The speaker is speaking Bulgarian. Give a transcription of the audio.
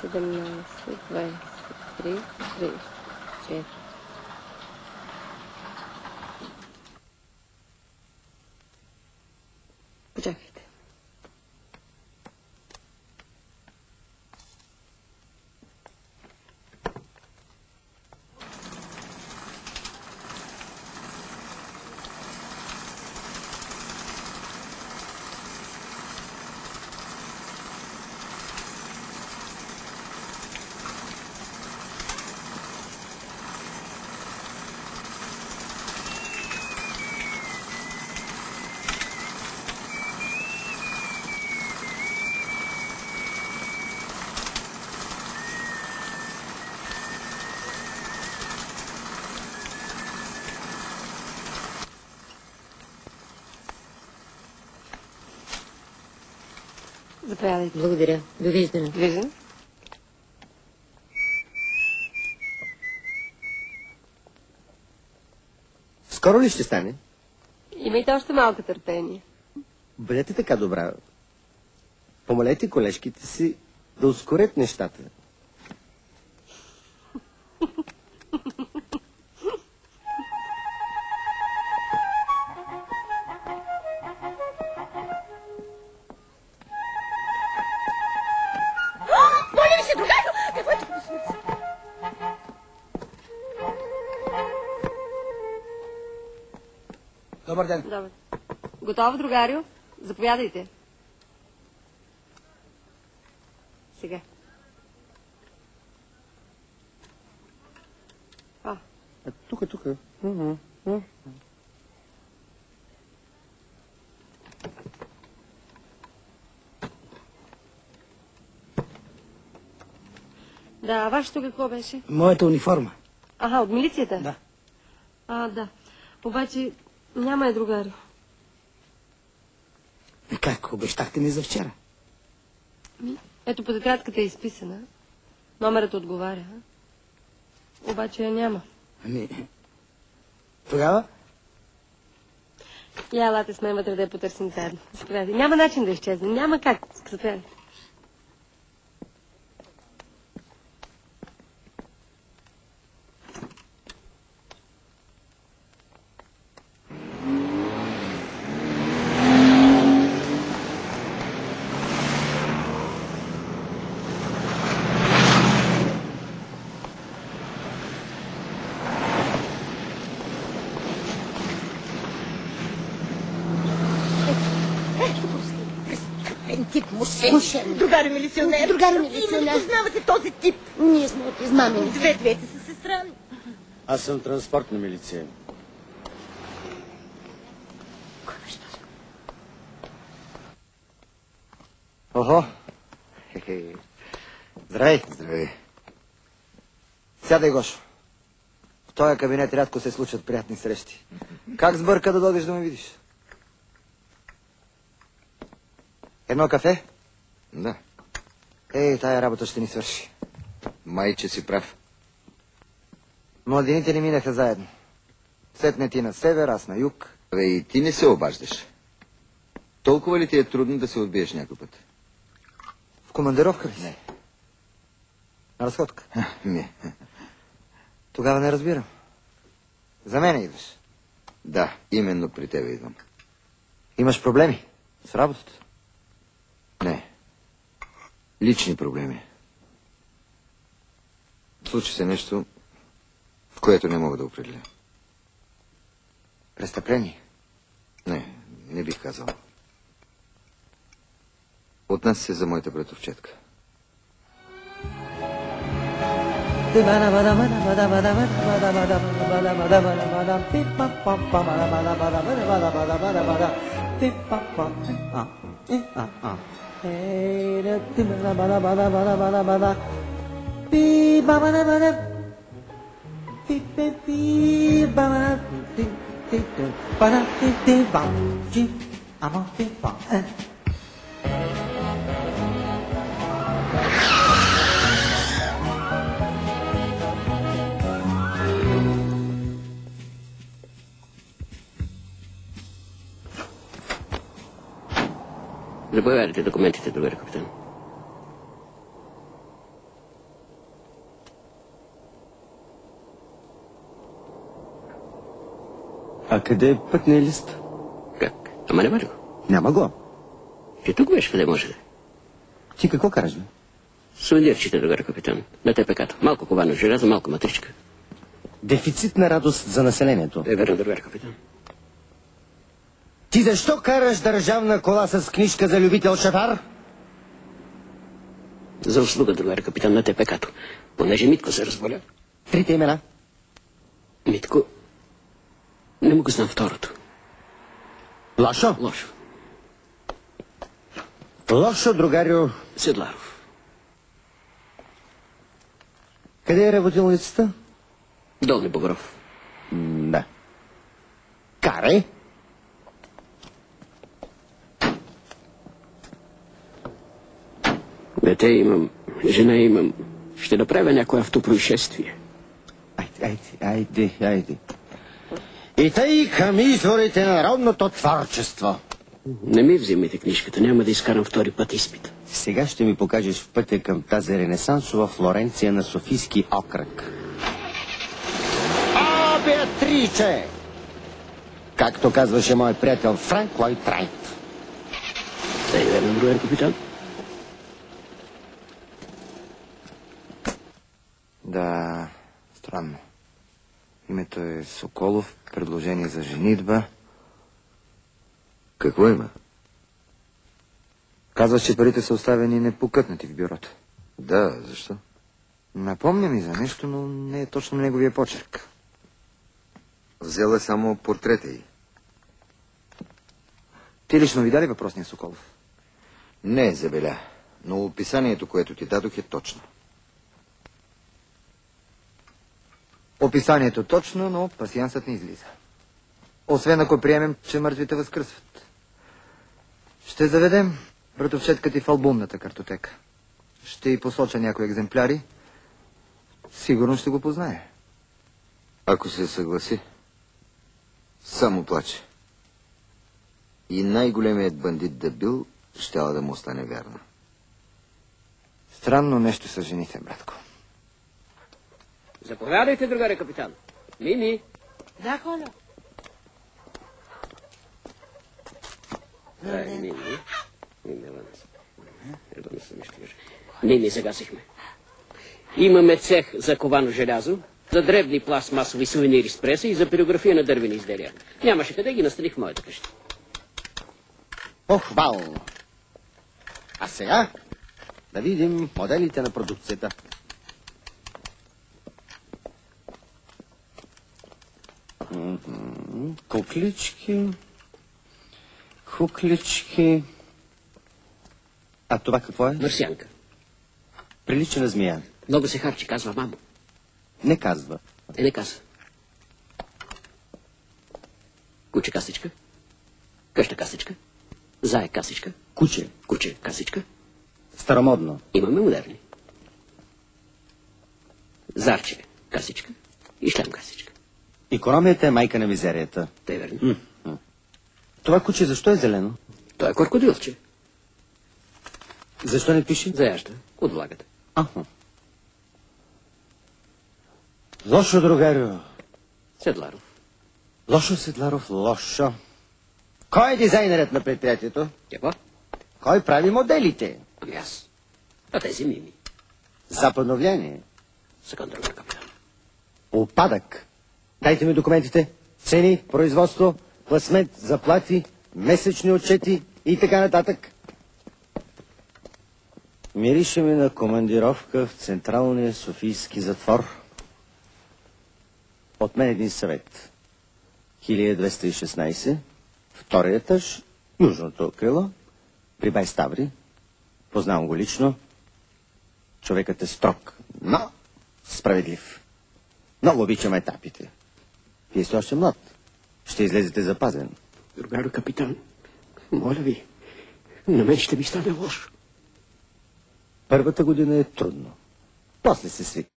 17, 23, 34. Почакайте. Заповядайте. Благодаря. Довиждане. Довиждане. Скоро ли ще стане? Имайте още малко търпение. Бъдете така добра. Помолете колежките си да ускорят нещата. Моля ви се, другарю! Какво е това? Добър ден. Добре. Готово, другарю? Заповядайте. Сега. Тук. Да, вашето какво беше? Моята униформа. Аха, от милицията? Да. Да. Обаче няма другарю. Как? Обещахте ми за вчера. Ето по тетрадката е изписана. Номерът отговаря. Обаче я няма. Тогава? Я, елате с мен вътре да я потърсим заедно. Заповядайте. Няма начин да изчезне. Няма как. Заповядайте. Тип мошен. Другари милиционер. Именно познавате този тип. Ние сме от измамени. Двете са сестра. Аз съм транспортна милиция. Кой беше този? Охо. Здравей. Здравей. Сядай, Гошо. В този кабинет рядко се случват приятни срещи. Как сбърка да дойдеш да ме видиш? Едно кафе? Да. Тая работа ще ни свърши. Майче си прав. Младините ни минаха заедно. Сетне ти на север, аз на юг. И ти не се обаждаш. Толкова ли ти е трудно да се отбиеш някой път? В командировка ли си? Не. На разходка? Не. Тогава не разбирам. За мен идваш. Да, именно при тебе идвам. Имаш проблеми с работата? Не. Лични проблеми. Случи се нещо, в което не мога да определя. Престъпление? Не бих казал. Отнася се за моята братовчетка. Заповядайте документите, другари капитан. А къде е пътния лист? Как? Ама няма ли го? Няма го. Ти тук беше, къде може да? Ти какво караш, бе? Сундирчите, другар капитан. На ТПК-то. Малко ковано желязо, малко матричка. Дефицит на радост за населението. Е верно, другар капитан. Ти защо караш държавна кола с книжка за любител шофьор? За услуга, другар капитан, на ТПК-то. Понеже Митко се разболя. Трите имена. Митко... Не му го знам второто. Лошо? Лошо. Лошо, другарю. Седларов. Къде е работилницата? Долни Богоров. Да. Карай. Дете имам, жена имам. Ще направя някое автопроизшествие. Айде. И тъй към изворите на народното творчество. Не ми взимайте книжката, няма да изкарам втори път изпит. Сега ще ми покажеш в пътя към тази ренесансова Флоренция на Софийски окръг. О, Беатриче! Както казваше мой приятел Франк Лойд Райт. Да е верно, другар капитан. Да, странно. Името е Соколов, предложение за женитба. Какво има? Казваш, че парите са оставени непокътнати в бюрото. Да, защо? Напомня ми за нещо, но не е точно неговия почерк. Взел е само портрета й. Ти лично видя ли въпросния Соколов? Не, Забеля, но описанието, което ти дадох, е точно. Описанието точно, но пасиансът не излиза. Освен ако приемем, че мъртвите възкръсват. Ще заведем братовчетка ти в албумната картотека. Ще й посоча някои екземпляри. Сигурно ще го познае. Ако се съгласи, само плаче. И най-големият бандит да бил, щяла да му остане вярна. Странно нещо са жените, братко. Заповядайте, другаре капитан. Мими. Да, Коля. Мими. Мими, загасихме. Имаме цех за ковано желязо, за дребни пластмасови сувенири с преса и за пирография на дървени изделия. Нямаше къде, ги настаних в моята къща. Похвално. А сега да видим моделите на продукцията. Куклички, хуклички. А това какво е? Марсианка. Прилича на змия. Много се харчи, казва мамо. Не казва. Не казва. Куче касичка. Къща касичка. Зае касичка. Куче. Куче касичка. Старомодно. Имаме модерни. Зарче касичка и шлем касичка. Икономията е майка на мизерията. Те е верно. Това куче защо е зелено? Той е крокодилче. Защо не пише? Заяжда от влагата. Аха. Лошо, другарю. Седларов. Лошо, Седларов, лошо. Кой е дизайнерът на предприятието? Какво? Кой прави моделите? Ами аз. А тези мими. Западно влияние. Секунд, другар капитан. Опадък. Дайте ми документите. Цени, производство, класмент, заплати, месечни отчети и така нататък. Мирише ми на командировка в Централния Софийски затвор. От мен един съвет. 1216, втория етаж, южното крило, при бай Ставри. Познавам го лично. Човекът е строг, но справедлив. Много обичам етапите. Вие сте още млад. Ще излезете запазен. Другаро капитан, моля ви, на мен ще ми стане лошо. Първата година е трудно. После се свиква.